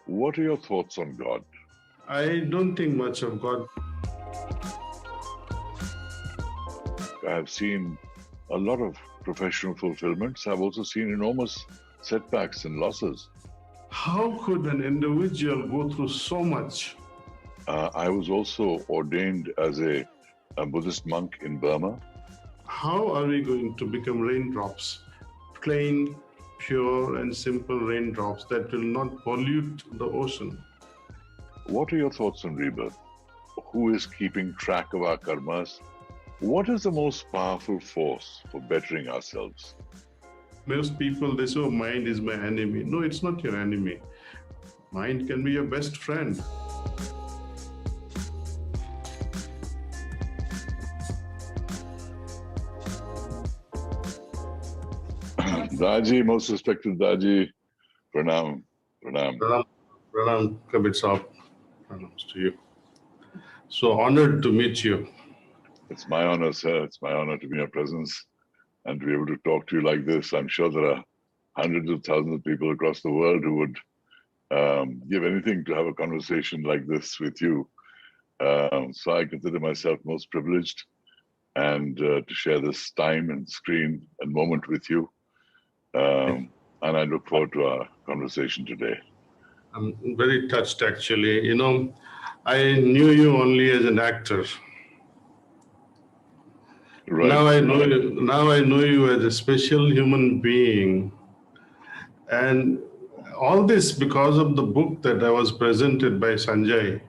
What are your thoughts on God? I don't think much of God. I have seen a lot of professional fulfillments. I've also seen enormous setbacks and losses. How could an individual go through so much? I was also ordained as a Buddhist monk in Burma. How are we going to become raindrops? Plain, pure, and simple raindrops that will not pollute the ocean. What are your thoughts on rebirth? Who is keeping track of our karmas? What is the most powerful force for bettering ourselves? Most people, they say, oh, mind is my enemy. No, it's not your enemy. Mind can be your best friend. Daaji, most respected Daaji, pranam, pranam. Pranam, Kabir Saab. Pranams to you. So honored to meet you. It's my honor, sir. It's my honor to be in your presence and to be able to talk to you like this. I'm sure there are hundreds of thousands of people across the world who would give anything to have a conversation like this with you. So I consider myself most privileged and to share this time and screen and moment with you. And I look forward to our conversation today. I'm very touched, actually. You know, I knew you only as an actor. Right. Now I know you as a special human being. And all this because of the book that I was presented by Sanjay.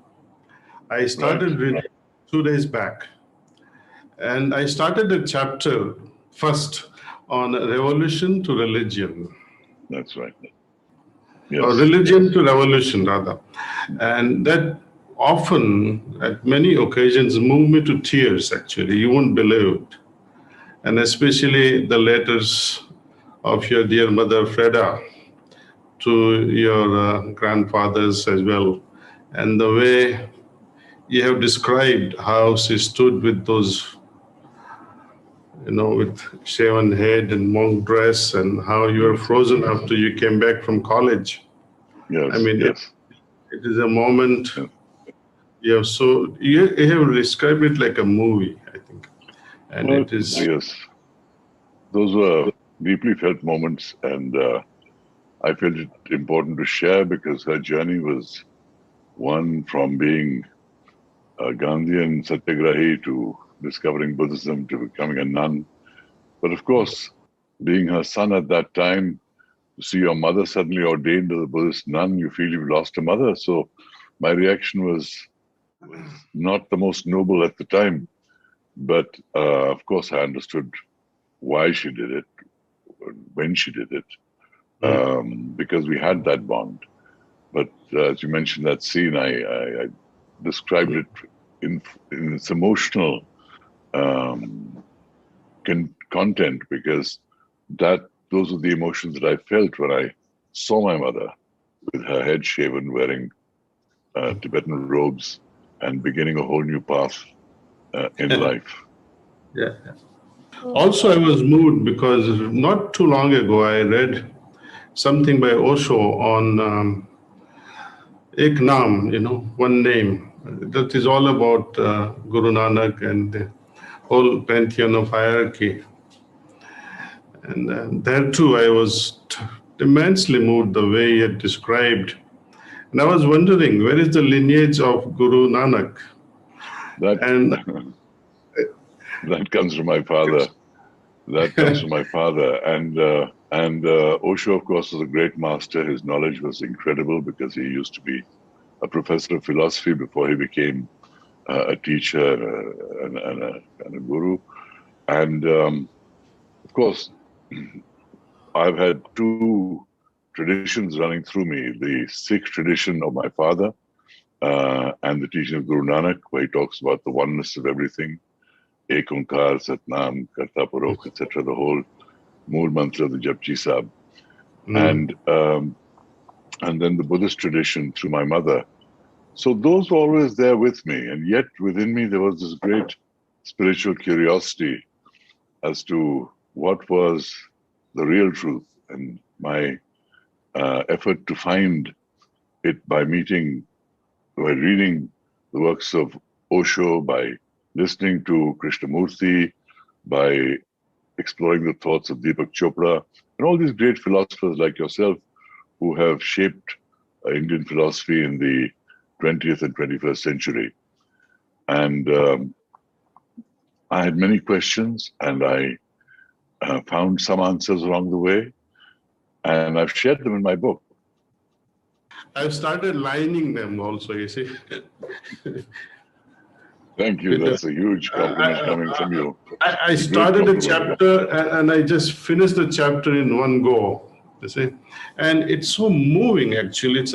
I started reading 2 days back. And I started a chapter first on revolution to religion. That's right. Yes. Or religion to revolution, rather. And that often, at many occasions, moved me to tears, actually. You won't believe it. And especially the letters of your dear mother, Freda, to your grandfathers as well. And the way you have described how she stood with those, with shaven head and monk dress, and how you were frozen after you came back from college. Yes. I mean, yes. it is a moment. You have described it like a movie, I think. And well, it is. Yes. Those were deeply felt moments, and I felt it important to share because her journey was one from being a Gandhian satyagrahi to discovering Buddhism to becoming a nun. But of course, being her son at that time, to see your mother suddenly ordained as a Buddhist nun, you feel you've lost a mother. So my reaction was not the most noble at the time. But of course, I understood why she did it, when she did it, because we had that bond. But as you mentioned that scene, I described it in its emotional content, because those were the emotions that I felt when I saw my mother with her head shaven, wearing Tibetan robes, and beginning a whole new path in life. Yeah. Also, I was moved because not too long ago I read something by Osho on Ek Naam, one name. That is all about Guru Nanak and the whole pantheon of hierarchy. And there too, I was immensely moved the way he had described. And I was wondering, where is the lineage of Guru Nanak? That comes from my father. That comes from my father. And Osho, of course, was a great master. His knowledge was incredible because he used to be a professor of philosophy before he became a teacher and a guru. And of course, I've had two traditions running through me: the Sikh tradition of my father and the teaching of Guru Nanak, where he talks about the oneness of everything, Ek Onkar, Satnam, Karta Parokh, etc., the whole Mool Mantra of the Japji Sahib. And then the Buddhist tradition through my mother. So those were always there with me. And yet within me, there was this great spiritual curiosity as to what was the real truth. And my effort to find it by reading the works of Osho, by listening to Krishnamurti, by exploring the thoughts of Deepak Chopra, and all these great philosophers like yourself who have shaped Indian philosophy in the 20th and 21st century. And I had many questions, and I found some answers along the way, and I've shared them in my book. I've started lining them also, you see. Thank you. That's a huge compliment coming from you. I started a chapter and I just finished the chapter in one go, you see. And it's so moving, actually.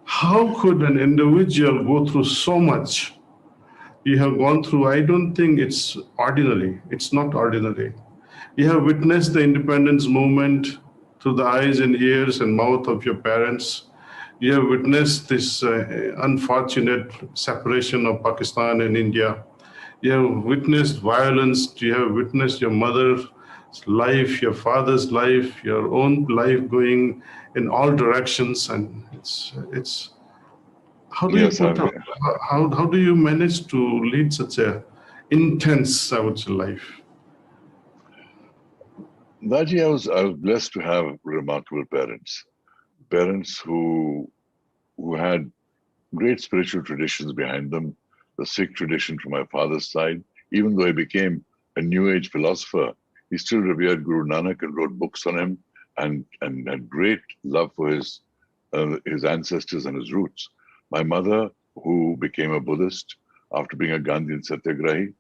How could an individual go through so much? You have gone through, I don't think it's ordinary. It's not ordinary. You have witnessed the independence movement through the eyes and ears and mouth of your parents. You have witnessed this unfortunate separation of Pakistan and India. You have witnessed violence. You have witnessed your mother's life, your father's life, your own life going in all directions. And it's how do you Yes, put up? How do you manage to lead such a intense, I would say, life? Daaji, I was blessed to have remarkable parents who had great spiritual traditions behind them. The Sikh tradition from my father's side, even though he became a New Age philosopher, he still revered Guru Nanak and wrote books on him, and had great love for his ancestors and his roots. My mother, who became a Buddhist after being a Gandhian Satyagrahi,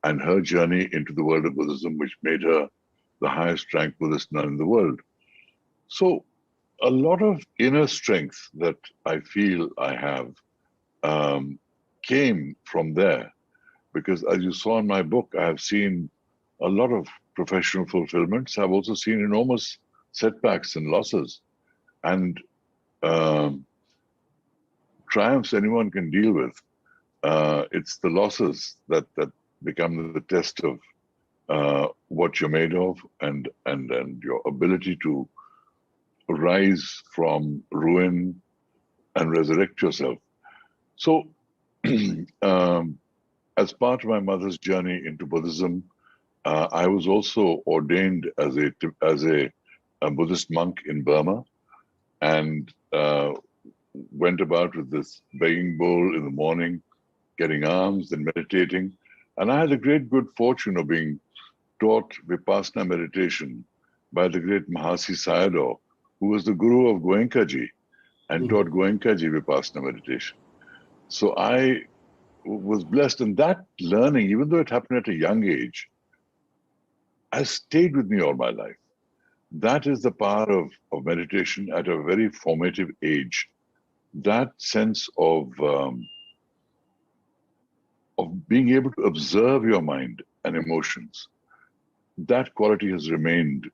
and her journey into the world of Buddhism, which made her the highest ranked Buddhist nun in the world. So a lot of inner strength that I feel I have came from there, because as you saw in my book, I have seen a lot of professional fulfillments. I've also seen enormous setbacks and losses, and triumphs anyone can deal with. It's the losses that become the test of what you're made of, and your ability to rise from ruin and resurrect yourself. So, as part of my mother's journey into Buddhism, I was also ordained as a Buddhist monk in Burma, and went about with this begging bowl in the morning, getting alms and meditating. And I had the great good fortune of being taught Vipassana meditation by the great Mahasi Sayadaw, who was the guru of Goenkaji and taught Goenkaji Vipassana meditation. So I was blessed, and that learning, even though it happened at a young age, has stayed with me all my life. That is the power of meditation at a very formative age. That sense of being able to observe your mind and emotions, that quality has remained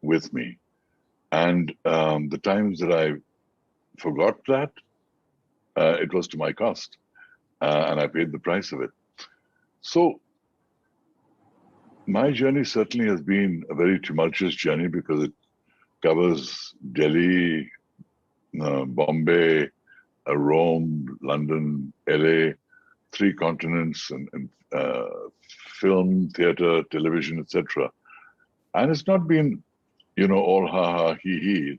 with me. And the times that I forgot that, it was to my cost, and I paid the price of it. So my journey certainly has been a very tumultuous journey, because it covers Delhi, Bombay, Rome, London, LA, 3 continents, and film, theater, television, etc. And it's not been, all ha ha he he.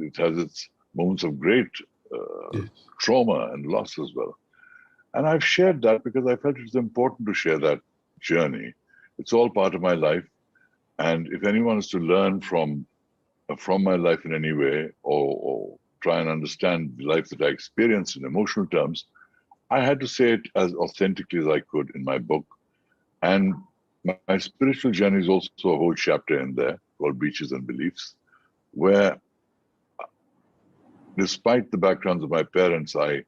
It has its moments of great trauma and loss as well. And I've shared that because I felt it was important to share that journey. It's all part of my life, and if anyone is to learn from my life in any way, or try and understand the life that I experienced in emotional terms, I had to say it as authentically as I could in my book. And my spiritual journey is also a whole chapter in there called Beaches and Beliefs, where, despite the backgrounds of my parents, I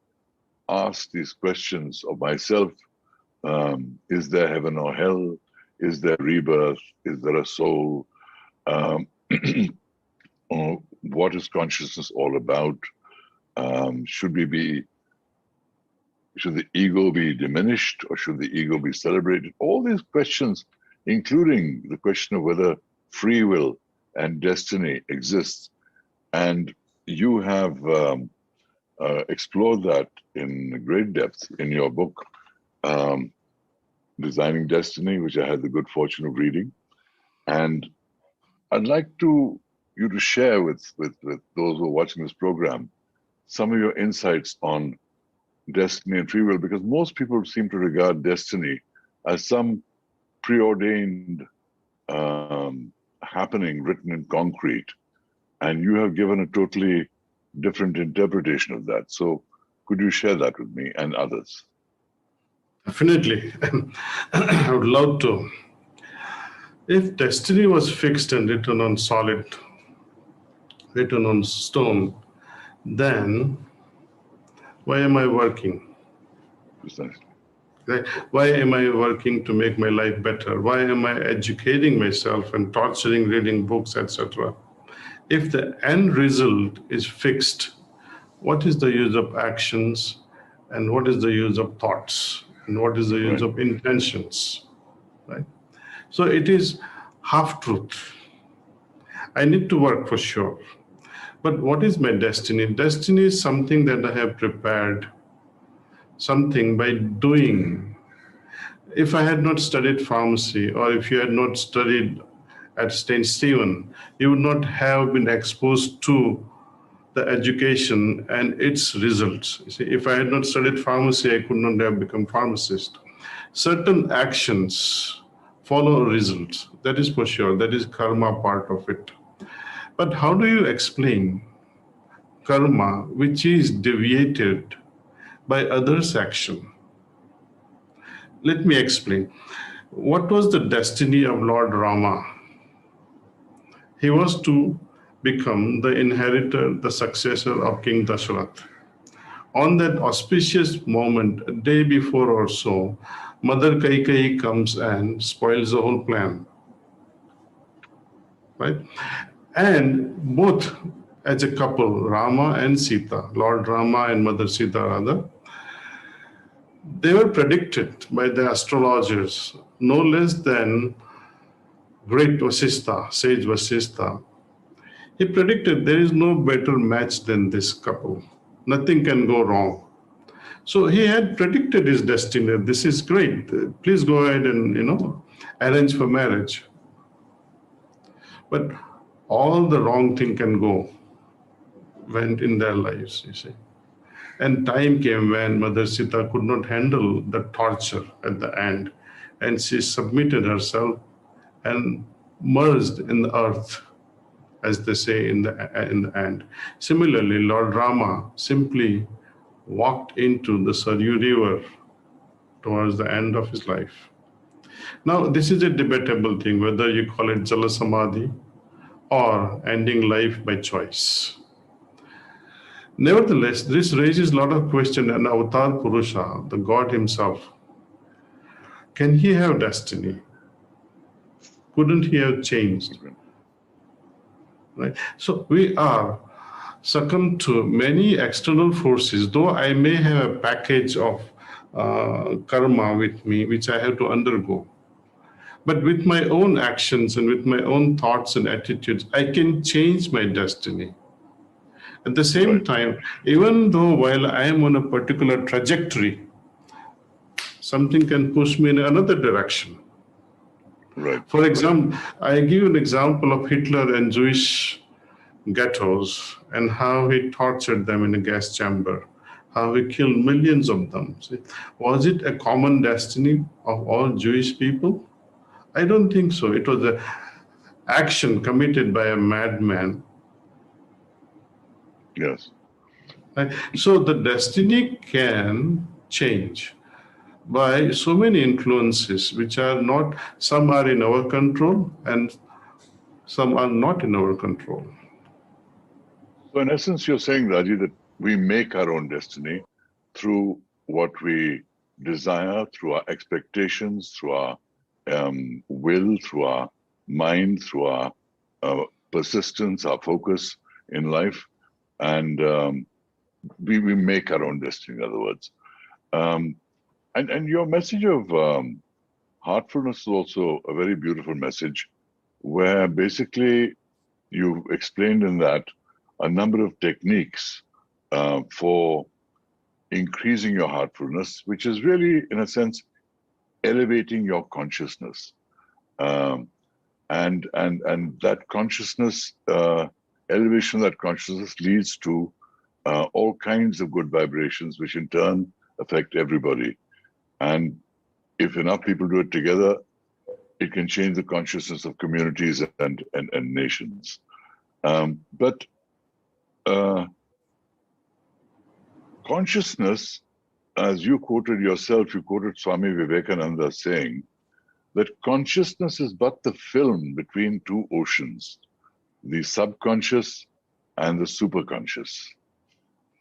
asked these questions of myself. Is there heaven or hell? Is there rebirth? Is there a soul? What is consciousness all about? Should the ego be diminished, or should the ego be celebrated? All these questions, including the question of whether free will and destiny exists. And you have explored that in great depth in your book, um, Designing Destiny, which I had the good fortune of reading. And I'd like you to share with those who are watching this program some of your insights on destiny and free will, because most people seem to regard destiny as some preordained happening written in concrete, and you have given a totally different interpretation of that. So, could you share that with me and others? Definitely. I would love to. If destiny was fixed and written on solid, written on stone, then why am I working? Precisely. Right? Why am I working to make my life better? Why am I educating myself and torturing, reading books, etc.? If the end result is fixed, what is the use of actions and what is the use of thoughts and what is the use Right. of intentions? Right? So it is half truth. I need to work for sure. But what is my destiny? Destiny is something that I have prepared, something by doing. If I had not studied pharmacy, or if you had not studied at St. Stephen, you would not have been exposed to the education and its results. You see, if I had not studied pharmacy, I could not have become pharmacist. Certain actions follow results. That is for sure. That is karma part of it. But how do you explain karma which is deviated by others' action? Let me explain. What was the destiny of Lord Rama? He was to become the inheritor, the successor of King Dashrath. On that auspicious moment, a day before or so, Mother Kaikeyi comes and spoils the whole plan, right? And both as a couple, Rama and Sita, Lord Rama and Mother Sita rather, they were predicted by the astrologers, no less than great Vasistha, sage Vasistha. He predicted there is no better match than this couple. Nothing can go wrong. So he had predicted his destiny. This is great. Please go ahead and arrange for marriage. But all the wrong thing can go went in their lives, you see. And time came when Mother Sita could not handle the torture at the end, and she submitted herself and merged in the earth, as they say in the end. Similarly, Lord Rama simply walked into the Saryu River towards the end of his life. Now, this is a debatable thing, whether you call it Jala Samadhi or ending life by choice. Nevertheless, this raises a lot of questions. An avatar Purusha, the God himself, can he have destiny? Couldn't he have changed? Okay. Right? So we are succumb to many external forces, though I may have a package of karma with me, which I have to undergo. But with my own actions and with my own thoughts and attitudes, I can change my destiny. At the same Right. time, even though while I am on a particular trajectory, something can push me in another direction. Right. For example, I give an example of Hitler and Jewish ghettos and how he tortured them in a gas chamber, how he killed millions of them. See, was it a common destiny of all Jewish people? I don't think so. It was an action committed by a madman. Yes. Right? So the destiny can change by so many influences, which are not, some are in our control and some are not in our control. So, in essence, you're saying, Raji, that we make our own destiny through what we desire, through our expectations, through our will, through our mind, through our persistence, our focus in life, and we make our own destiny. In other words, um, and your message of heartfulness is also a very beautiful message, where basically you explained in that a number of techniques for increasing your heartfulness, which is really, in a sense, elevating your consciousness. And that consciousness, elevation of that consciousness leads to all kinds of good vibrations, which in turn affect everybody. And if enough people do it together, it can change the consciousness of communities and nations. But consciousness, as you quoted yourself, you quoted Swami Vivekananda saying that consciousness is but the film between two oceans, the subconscious and the superconscious.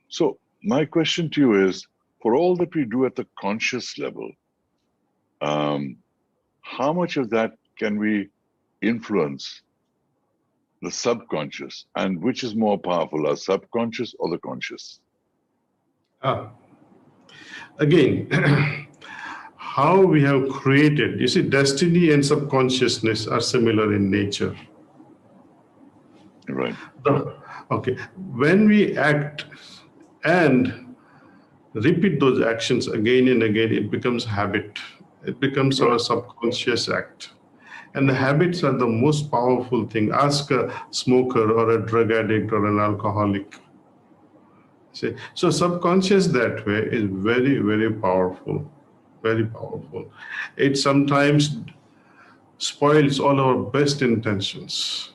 So my question to you is, for all that we do at the conscious level, how much of that can we influence the subconscious, and which is more powerful, our subconscious or the conscious? Again, how we have created, you see, destiny and subconsciousness are similar in nature. Right. Okay, when we act and repeat those actions again and again, it becomes habit. It becomes our subconscious act. And the habits are the most powerful thing. Ask a smoker or a drug addict or an alcoholic. See? So subconscious that way is very, very powerful. Very powerful. It sometimes spoils all our best intentions.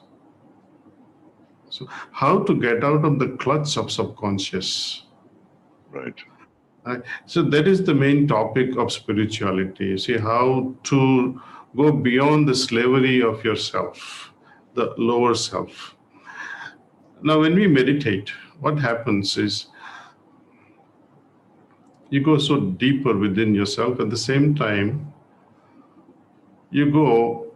So how to get out of the clutch of subconscious? Right. So that is the main topic of spirituality. See, how to go beyond the slavery of yourself, the lower self. Now, when we meditate, what happens is you go so deeper within yourself. At the same time, you go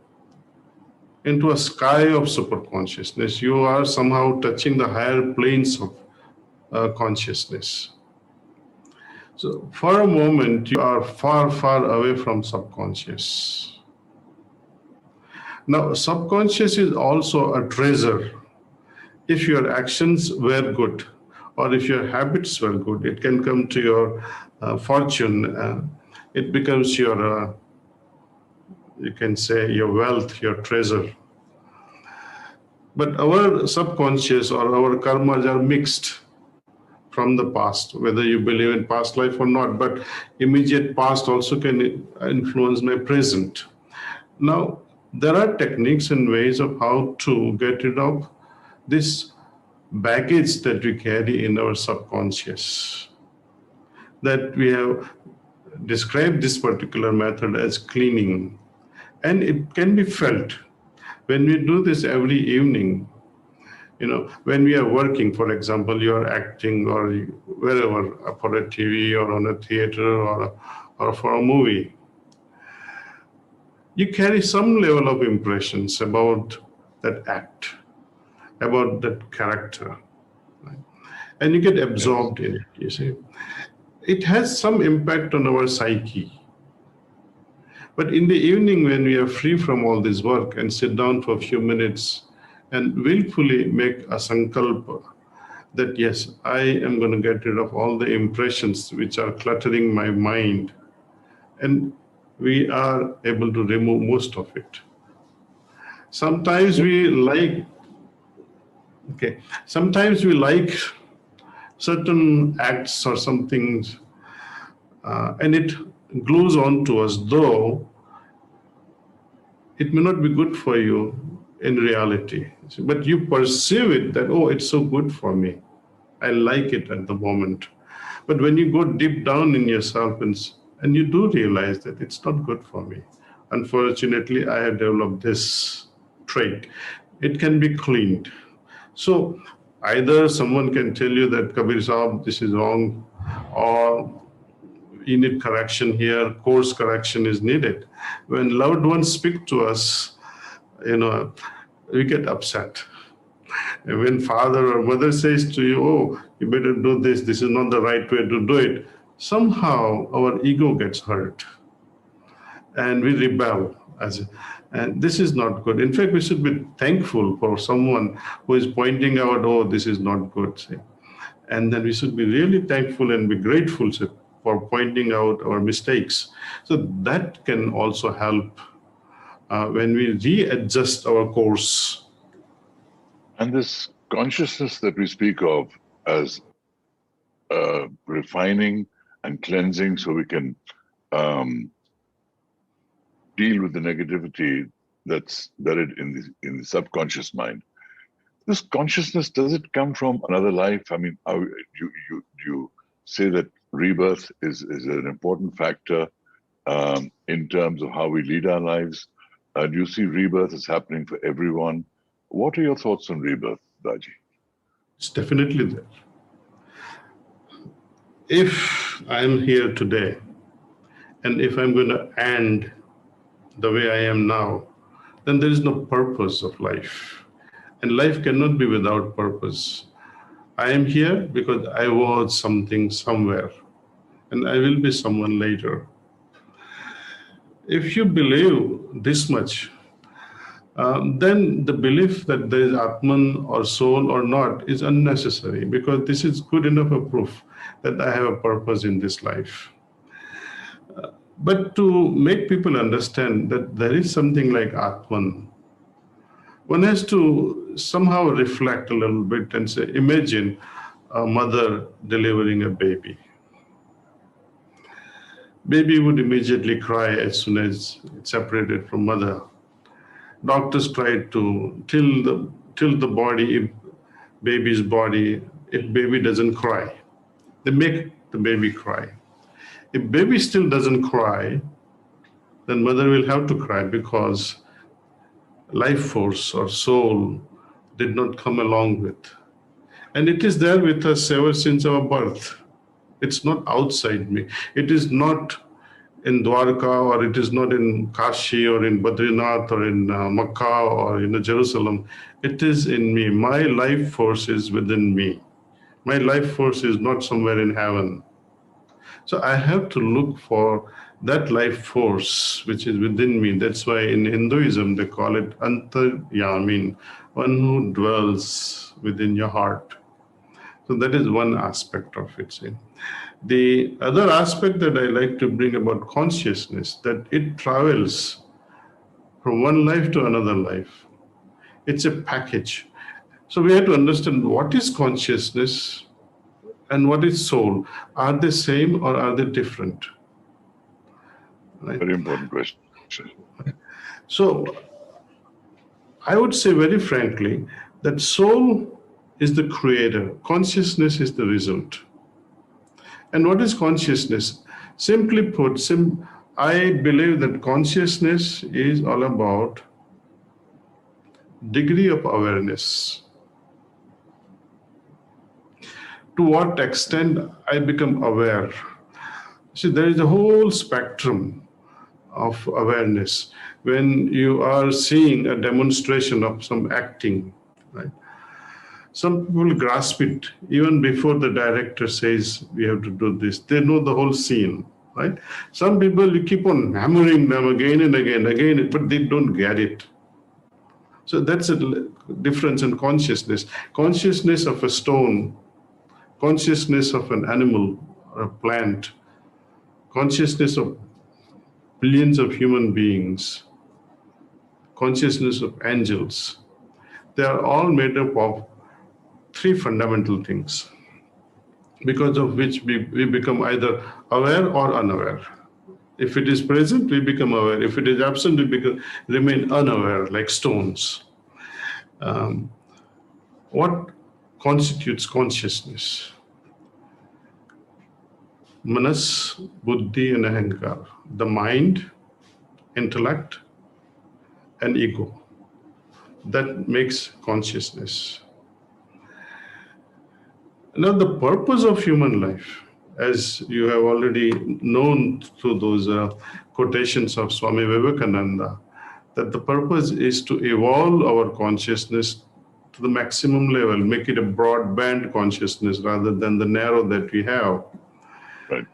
into a sky of superconsciousness. You are somehow touching the higher planes of consciousness. So for a moment, you are far, far away from subconscious. Now, subconscious is also a treasure. If your actions were good, or if your habits were good, it can come to your fortune. It becomes your, you can say, your wealth, your treasure. But our subconscious or our karmas are mixed from the past, whether you believe in past life or not, but immediate past also can influence my present. Now, there are techniques and ways of how to get rid of this baggage that we carry in our subconscious. That we have described this particular method as cleaning, and it can be felt when we do this every evening. You know, when we are working, for example, you are acting or wherever, for a TV or on a theater or for a movie, you carry some level of impressions about that act, about that character, right? And you get absorbed in it, you see. It has some impact on our psyche. But in the evening, when we are free from all this work and sit down for a few minutes and willfully make a sankalpa that, yes, I am going to get rid of all the impressions which are cluttering my mind, and we are able to remove most of it. Sometimes we like certain acts or something, and it glues on to us, though it may not be good for you in reality. But you perceive it that, oh, it's so good for me. I like it at the moment. But when you go deep down in yourself and you do realize that it's not good for me. Unfortunately, I have developed this trait. It can be cleaned. So either someone can tell you that, Kabir Sahab, this is wrong, or you need correction here, course correction is needed. When loved ones speak to us, we get upset. And when father or mother says to you, oh, you better do this is not the right way to do it, somehow our ego gets hurt and we rebel. as and this is not good. In fact, we should be thankful for someone who is pointing out, oh, this is not good, say. And then we should be really thankful and be grateful, say, for pointing out our mistakes. So that can also help when we readjust our course. And this consciousness that we speak of as refining and cleansing so we can um, deal with the negativity that's buried in the subconscious mind. This consciousness, does it come from another life? I mean, you say that rebirth is an important factor in terms of how we lead our lives. Do you see rebirth is happening for everyone? What are your thoughts on rebirth, Daaji? It's definitely there. If I'm here today, and if I'm going to end the way I am now, then there is no purpose of life. And life cannot be without purpose. I am here because I was something somewhere, and I will be someone later. If you believe this much, then the belief that there is Atman or soul or not is unnecessary, because this is good enough a proof that I have a purpose in this life. But to make people understand that there is something like Atman, one has to somehow reflect a little bit and say, imagine a mother delivering a baby. Baby would immediately cry as soon as it's separated from mother. Doctors tried to till the body, baby's body, if baby doesn't cry. They make the baby cry. If baby still doesn't cry, then mother will have to cry, because life force or soul did not come along with. And it is there with us ever since our birth. It's not outside me. It is not in Dwarka, or it is not in Kashi, or in Badrinath, or in Makkah, or in Jerusalem. It is in me. My life force is within me. My life force is not somewhere in heaven. So I have to look for that life force which is within me. That's why in Hinduism they call it Antaryamin, one who dwells within your heart. So that is one aspect of it. See. The other aspect that I like to bring about consciousness, that it travels from one life to another life. It's a package. So we have to understand what is consciousness and what is soul. Are they same or are they different? Right? Very important question. So I would say very frankly that soul is the creator, consciousness is the result. And what is consciousness? Simply put, I believe that consciousness is all about degree of awareness. To what extent I become aware. See, there is a whole spectrum of awareness. When you are seeing a demonstration of some acting, right? Some people grasp it even before the director says we have to do this. They know the whole scene, right? Some people, you keep on hammering them again and again, but they don't get it. So that's a difference in consciousness. Consciousness of a stone, consciousness of an animal or a plant, consciousness of billions of human beings, consciousness of angels. They are all made up of three fundamental things, because of which we become either aware or unaware. If it is present, we become aware. If it is absent, we remain unaware, like stones. What constitutes consciousness? Manas, buddhi, and ahankar. The mind, intellect, and ego. That makes consciousness. Now, the purpose of human life, as you have already known through those quotations of Swami Vivekananda, that the purpose is to evolve our consciousness to the maximum level, make it a broadband consciousness rather than the narrow that we have. Right.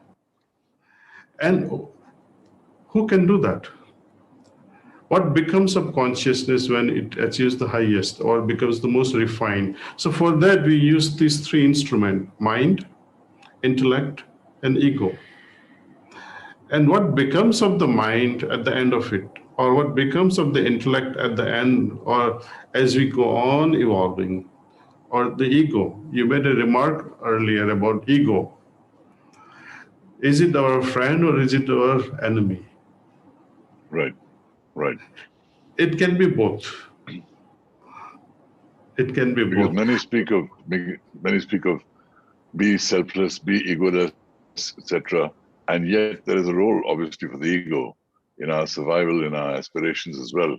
And who can do that? What becomes of consciousness when it achieves the highest or becomes the most refined? So for that, we use these three instruments: mind, intellect, and ego. And what becomes of the mind at the end of it, or what becomes of the intellect at the end, or as we go on evolving, or the ego? You made a remark earlier about ego. Is it our friend or is it our enemy? Right. Right. It can be both. It can be Because both. many speak of be selfless, be egoless, etc. And yet there is a role, obviously, for the ego in our survival, in our aspirations as well,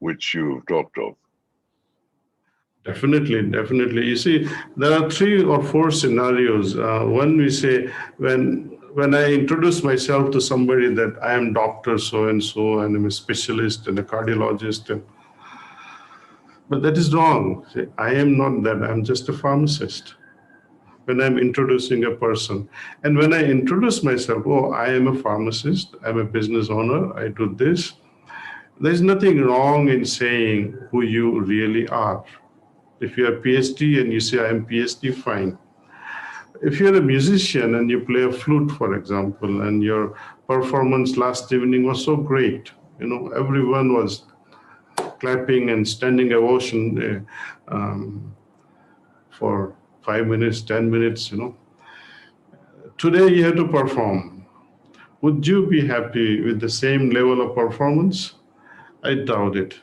which you've talked of. Definitely, definitely. You see, there are three or four scenarios. One, we say when I introduce myself to somebody that I am doctor so and I'm a specialist and a cardiologist, but that is wrong. See, I am not that. I'm just a pharmacist. When I'm introducing a person, and when I introduce myself, oh, I am a pharmacist. I'm a business owner. I do this. There's nothing wrong in saying who you really are. If you're a PhD and you say, I'm PhD, fine. If you're a musician and you play a flute, for example, and your performance last evening was so great, everyone was clapping and standing ovation for 5 minutes, 10 minutes, Today you have to perform. Would you be happy with the same level of performance? I doubt it.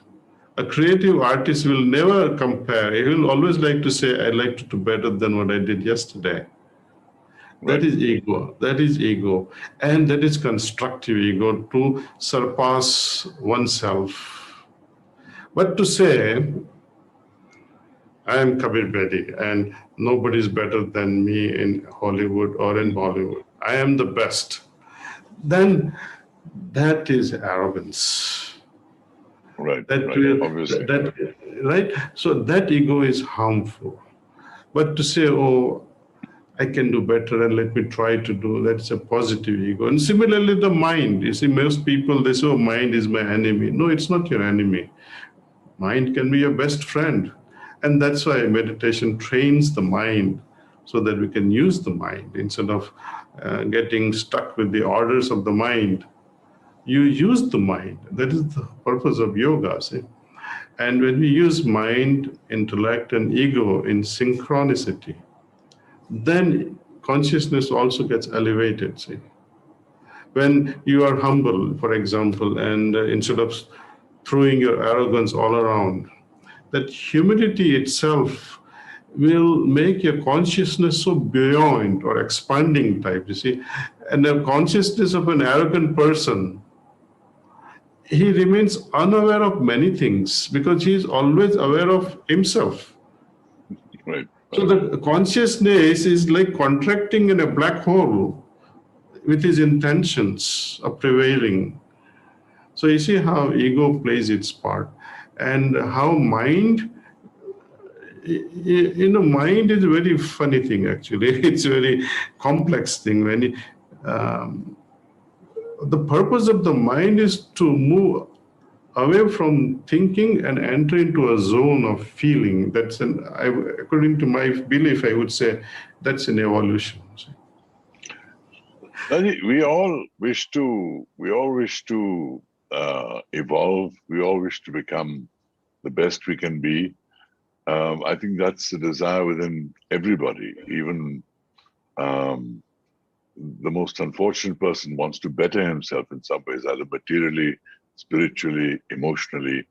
A creative artist will never compare. He will always like to say, I'd like to do better than what I did yesterday. That Right. is ego. That is ego. And that is constructive ego to surpass oneself. But to say, I am Kabir Bedi and nobody is better than me in Hollywood or in Bollywood. I am the best. Then that is arrogance. Right. That Right. will, Obviously. that, right? So that ego is harmful. But to say, oh, I can do better and let me try to do, that's a positive ego. And similarly, the mind. You see, most people, they say, oh, mind is my enemy. No, it's not your enemy. Mind can be your best friend. And that's why meditation trains the mind so that we can use the mind instead of getting stuck with the orders of the mind. You use the mind. That is the purpose of yoga. See? And when we use mind, intellect, and ego in synchronicity, then consciousness also gets elevated. See? When you are humble, for example, and instead of throwing your arrogance all around, that humility itself will make your consciousness so buoyant or expanding type, you see. And the consciousness of an arrogant person, he remains unaware of many things because he is always aware of himself. Right. So Right. the consciousness is like contracting in a black hole with his intentions of prevailing. So you see how ego plays its part and how mind, mind is a very funny thing actually. It's a very complex thing. Um, the purpose of the mind is to move away from thinking and enter into a zone of feeling. According to my belief, I would say that's an evolution. Raji, we all wish to evolve. We all wish to become the best we can be. I think that's the desire within everybody. Even the most unfortunate person wants to better himself in some ways, either materially, spiritually, emotionally.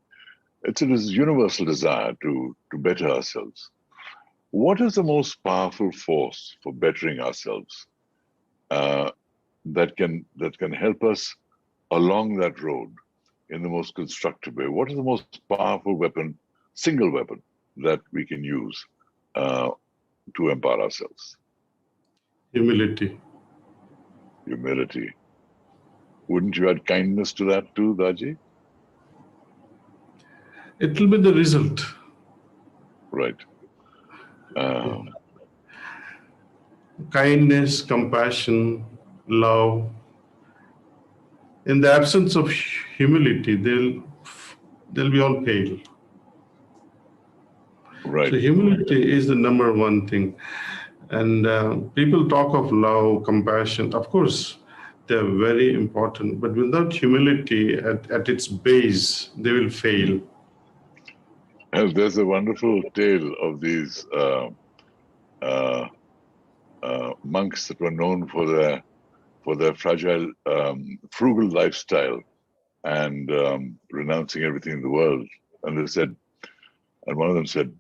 It's a universal desire to better ourselves. What is the most powerful force for bettering ourselves uh, that can help us along that road in the most constructive way? What is the most powerful weapon, single weapon, that we can use uh, to empower ourselves? Humility. Humility. Wouldn't you add kindness to that too, Daji? It will be the result. Right. Um, Kindness, compassion, love, In the absence of humility, they'll be all pale. Right. So humility is the number one thing. And people talk of love, compassion. Of course, they're very important. But without humility at its base, they will fail. And there's a wonderful tale of these uh, monks that were known for their fragile, frugal lifestyle and renouncing everything in the world. And they said, and one of them said,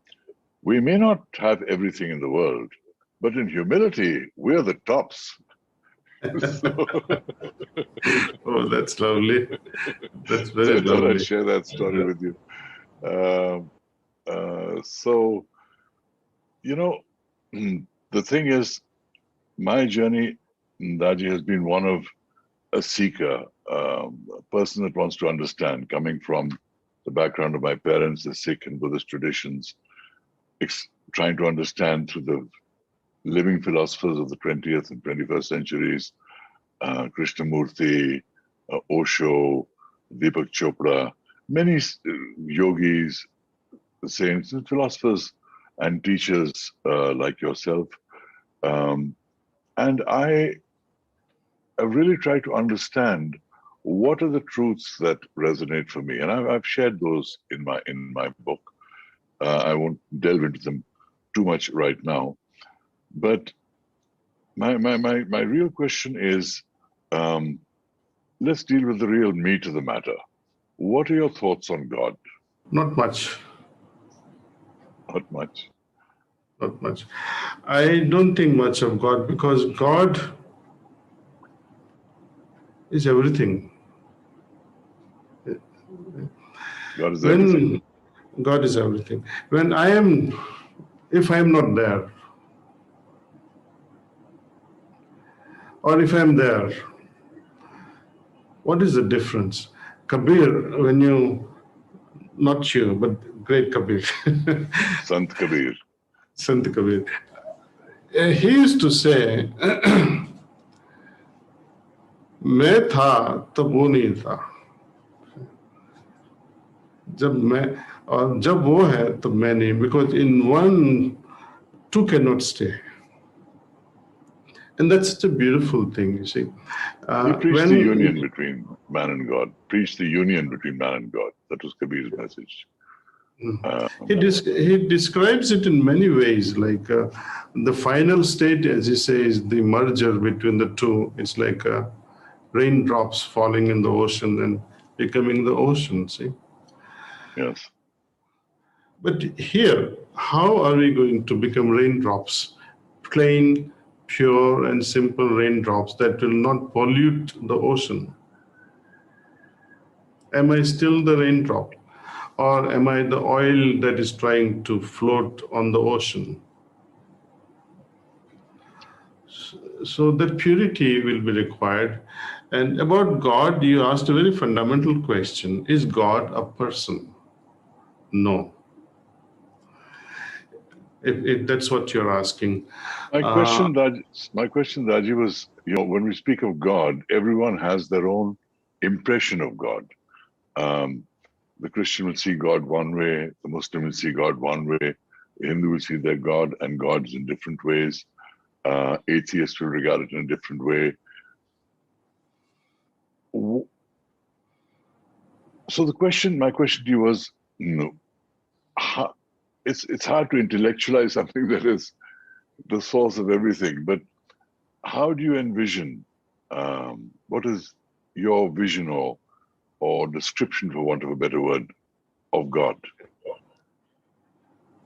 "We may not have everything in the world, but in humility, we're the tops." So, Oh, that's lovely. That's so very I thought I'd lovely. share that story with you. Um so, you know, the thing is, my journey, Daji, has been one of a seeker, a person that wants to understand, coming from the background of my parents, the Sikh and Buddhist traditions, trying to understand through the living philosophers of the 20th and 21st centuries, Krishnamurti, Osho, Deepak Chopra, many yogis, saints, and philosophers and teachers like yourself. Um, and I really try to understand what are the truths that resonate for me. And I've shared those in my book. I won't delve into them too much right now. But my real question is, um, let's deal with the real meat of the matter. What are your thoughts on God? Not much. Not much. Not much. I don't think much of God because God is everything. God is everything. When God is everything. When I am, if I am not there, or if I am there, what is the difference? Kabir, when you, not you, but great Kabir, Sant Kabir. Sant Kabir, he used to say, मैं था तब वो नहीं था जब मैं और जब वो है तब मैं नहीं because in one two cannot stay and that's such a beautiful thing you see He preached the when union between man and God. Preached the union between man and God. That was Kabir's message. he describes it in many ways like the final state as he says the merger between the two it's like raindrops falling in the ocean and becoming the ocean see. Yes. But here, how are we going to become raindrops? Plain, pure, and simple raindrops that will not pollute the ocean. Am I still the raindrop? Or am I the oil that is trying to float on the ocean? So that purity will be required. And about God, you asked a very fundamental question. Is God a person? No. If that's what you're asking. My question, Daji, was, when we speak of God, everyone has their own impression of God. The Christian will see God one way, the Muslim will see God one way, the Hindu will see their God and gods in different ways. Atheists will regard it in a different way. So my question to you was, it's hard to intellectualize something that is the source of everything, but how do you envision, what is your vision or description, for want of a better word, of God?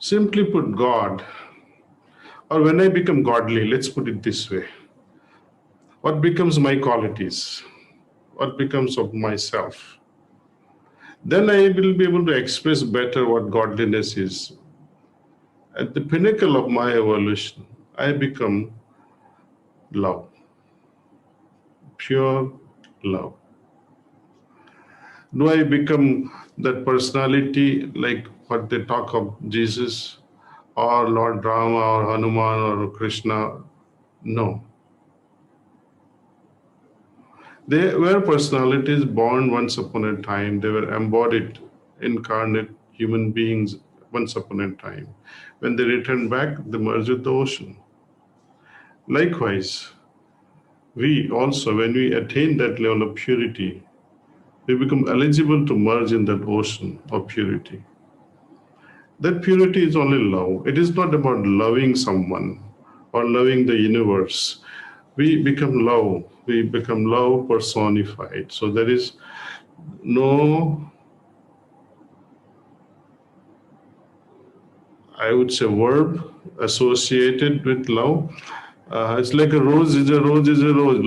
Simply put, God, or when I become godly, let's put it this way. What becomes my qualities? What becomes of myself? Then I will be able to express better what godliness is. At the pinnacle of my evolution, I become love, pure love. Do I become that personality like what they talk of Jesus or Lord Rama or Hanuman or Krishna? No. They were personalities born once upon a time. They were embodied, incarnate human beings once upon a time. When they return back, they merge with the ocean. Likewise, we also, when we attain that level of purity, we become eligible to merge in that ocean of purity. That purity is only love. It is not about loving someone or loving the universe. We become love. We become love personified. So there is no, I would say, verb associated with love. It's like a rose is a rose is a rose.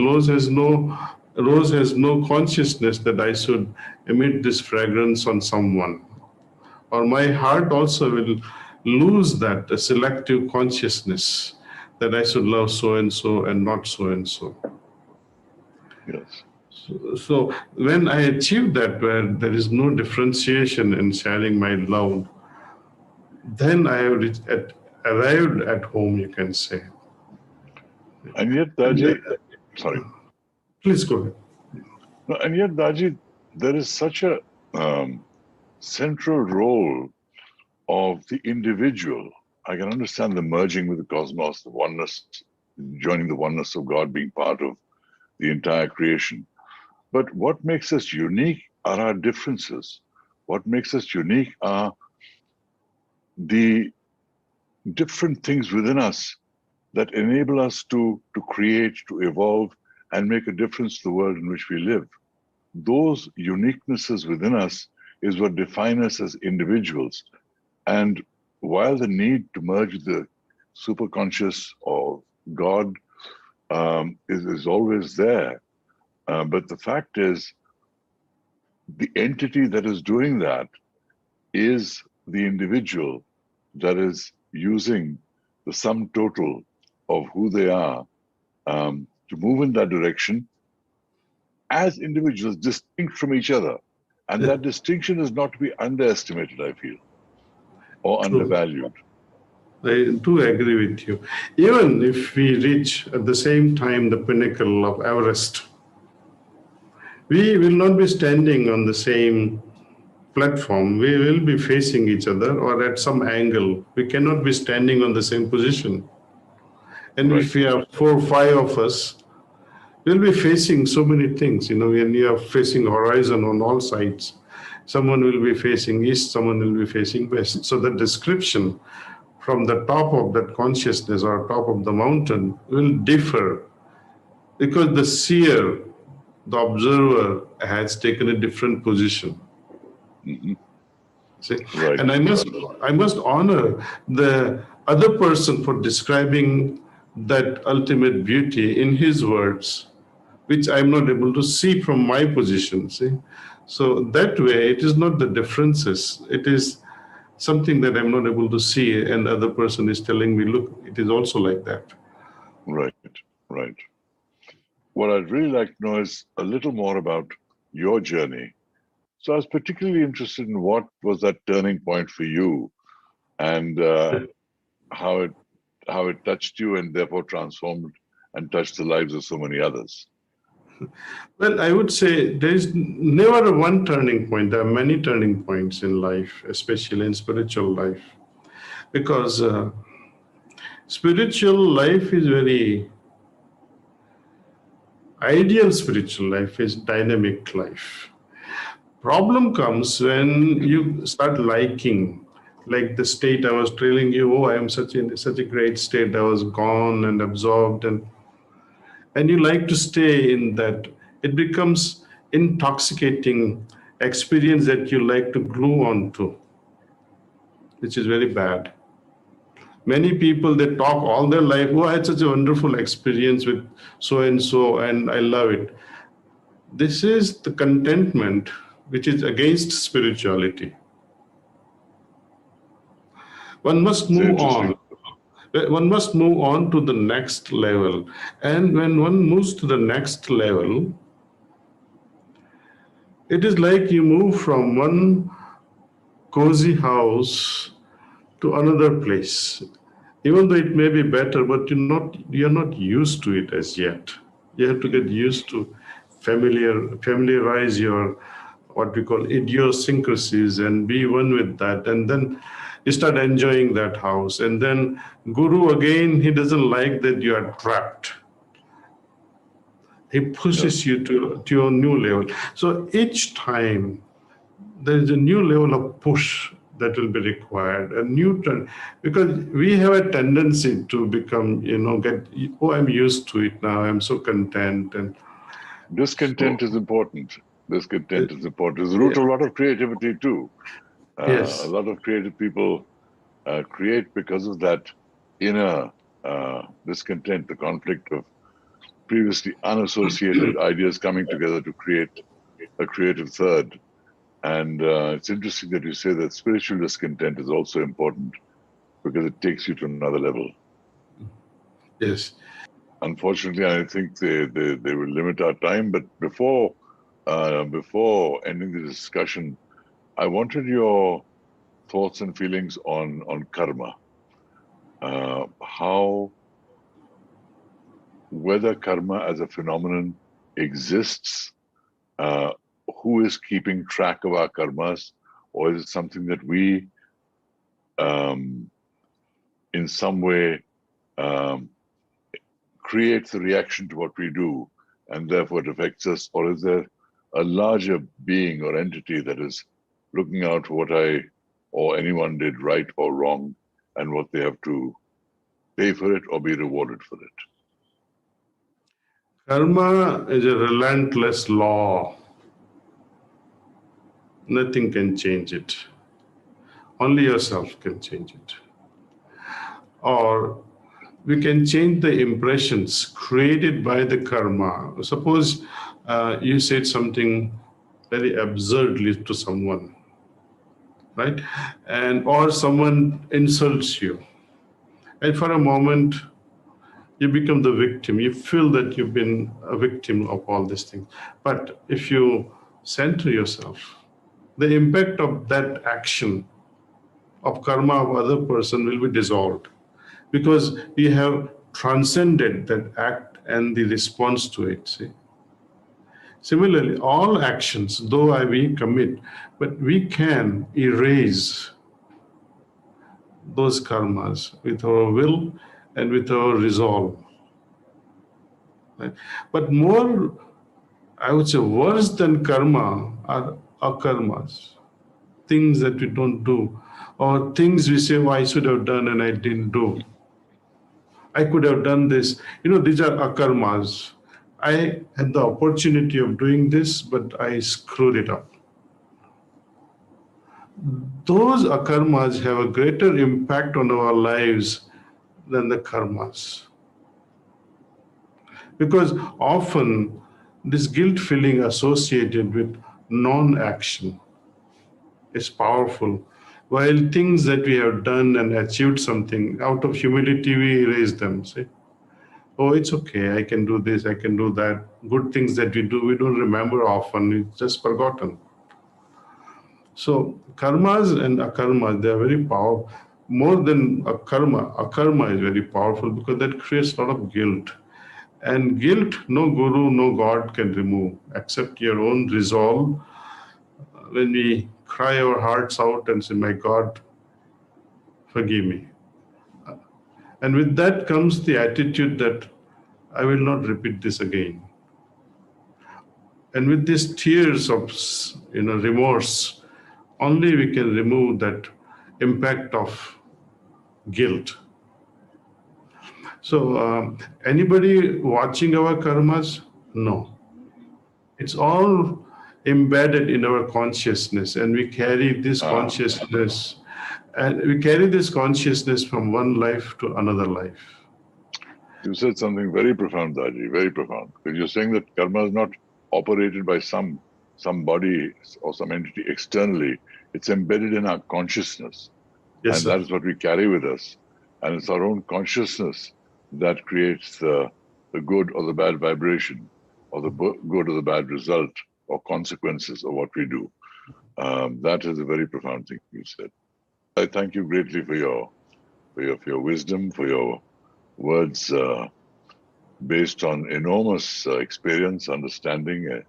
Rose has no consciousness that I should emit this fragrance on someone. Or my heart also will lose that selective consciousness that I should love so and not so and so. Yes. So when I achieve that, where there is no differentiation in sharing my love, then I have arrived at home, you can say. And yet, And Daji, sorry. please go ahead. No, and yet, Daji, there is such a central role of the individual. I can understand the merging with the cosmos, the oneness, joining the oneness of God, being part of the entire creation. But what makes us unique are our differences. What makes us unique are the different things within us that enable us to create, to evolve, and make a difference to the world in which we live. Those uniquenesses within us is what define us as individuals. And while the need to merge the superconscious of God is always there, but the fact is, the entity that is doing that is the individual that is using the sum total of who they are to move in that direction as individuals distinct from each other. And that distinction is not to be underestimated, I feel, or True. undervalued. I do agree with you. Even if we reach at the same time the pinnacle of Everest, we will not be standing on the same platform. We will be facing each other or at some angle. We cannot be standing on the same position. And Right. if we have 4 or 5 of us, we'll be facing so many things. When you are facing horizon on all sides, someone will be facing east, someone will be facing west. So the description from the top of that consciousness or top of the mountain will differ because the seer, the observer, has taken a different position. Mm-hmm. See? Right. And I must honor the other person for describing that ultimate beauty in his words, which I'm not able to see from my position. See? So that way, it is not the differences. It is something that I'm not able to see, and the other person is telling me, look, it is also like that. Right. Right. What I'd really like to know is a little more about your journey. So I was particularly interested in what was that turning point for you, and how it touched you and therefore transformed and touched the lives of so many others. Well, I would say there is never a one turning point. There are many turning points in life, especially in spiritual life, because spiritual life is very ideal. Spiritual life is dynamic life. Problem comes when you start liking, like the state I was telling you. Oh, I am such a great state. I was gone and absorbed, and you like to stay in that. It becomes intoxicating experience that you like to glue onto, which is very bad. Many people, they talk all their life, oh, I had such a wonderful experience with so and I love it. This is the contentment which is against spirituality. One must It's move on. interesting. One must move on to the next level. And when one moves to the next level, it is like you move from one cozy house to another place. Even though it may be better, but you're not used to it as yet. You have to get used to familiarize your what we call idiosyncrasies and be one with that, and then you start enjoying that house. And then guru again, he doesn't like that you are trapped. He pushes you to a new level. So each time there is a new level of push that will be required, a new turn, because we have a tendency to become, get, oh, I'm used to it now, I'm so content. And Discontent so, is important. Discontent is important. It's the root yeah, of a lot of creativity too. A yes, lot of creative people create because of that inner discontent, the conflict of previously unassociated ideas coming together to create a creative third. And it's interesting that you say that spiritual discontent is also important because it takes you to another level. yes. Unfortunately, I think they will limit our time. But before ending the discussion, I wanted your thoughts and feelings on karma. How whether karma as a phenomenon exists, uh, who is keeping track of our karmas, or is it something that we, um, in some way, um, create the reaction to what we do, and therefore it affects us, or is there a larger being or entity that is looking out for what I or anyone did right or wrong, and what they have to pay for it or be rewarded for it? Karma is a relentless law. Nothing can change it. Only yourself can change it. Or we can change the impressions created by the karma. Suppose you said something very absurdly to someone, right? And or someone insults you. And for a moment, you become the victim. You feel that you've been a victim of all these things. But if you center yourself, the impact of that action of karma of other person will be dissolved, because we have transcended that act and the response to it. See? Similarly, all actions, though we commit, but we can erase those karmas with our will and with our resolve. Right? But more, I would say, worse than karma are akarmas, things that we don't do, or things we say, oh, I should have done and I didn't do. I could have done this. These are akarmas. I had the opportunity of doing this, but I screwed it up. Those akarmas have a greater impact on our lives than the karmas. Because often this guilt feeling associated with non action is powerful. While things that we have done and achieved something, out of humility, we erase them. See? Oh, it's okay, I can do this, I can do that. Good things that we do, we don't remember often, it's just forgotten. So, karmas and akarmas, they are very powerful. More than a karma is very powerful because that creates a lot of guilt. And guilt, no guru, no God can remove except your own resolve. When we cry our hearts out and say, my God, forgive me. And with that comes the attitude that I will not repeat this again. And with these tears of remorse, only we can remove that impact of guilt. So, anybody watching our karmas? No. It's all embedded in our consciousness, and we carry this Ah, consciousness, and we carry this consciousness from one life to another life. you said something very profound, Daaji, very profound. Because you're saying that karma is not operated by some body or some entity externally. It's embedded in our consciousness. Yes, And that sir. is what we carry with us. And it's our own consciousness that creates the good or the bad vibration, or the good or the bad result or consequences of what we do. That is a very profound thing you said. I thank you greatly for your wisdom, for your words based on enormous experience, understanding.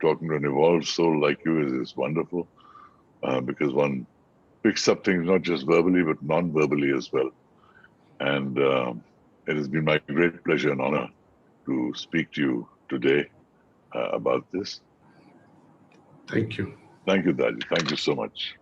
Talking to an evolved soul like you is wonderful because one picks up things not just verbally but non-verbally as well. And it has been my great pleasure and honor to speak to you today about this. Thank you. Thank you, Daaji. Thank you so much.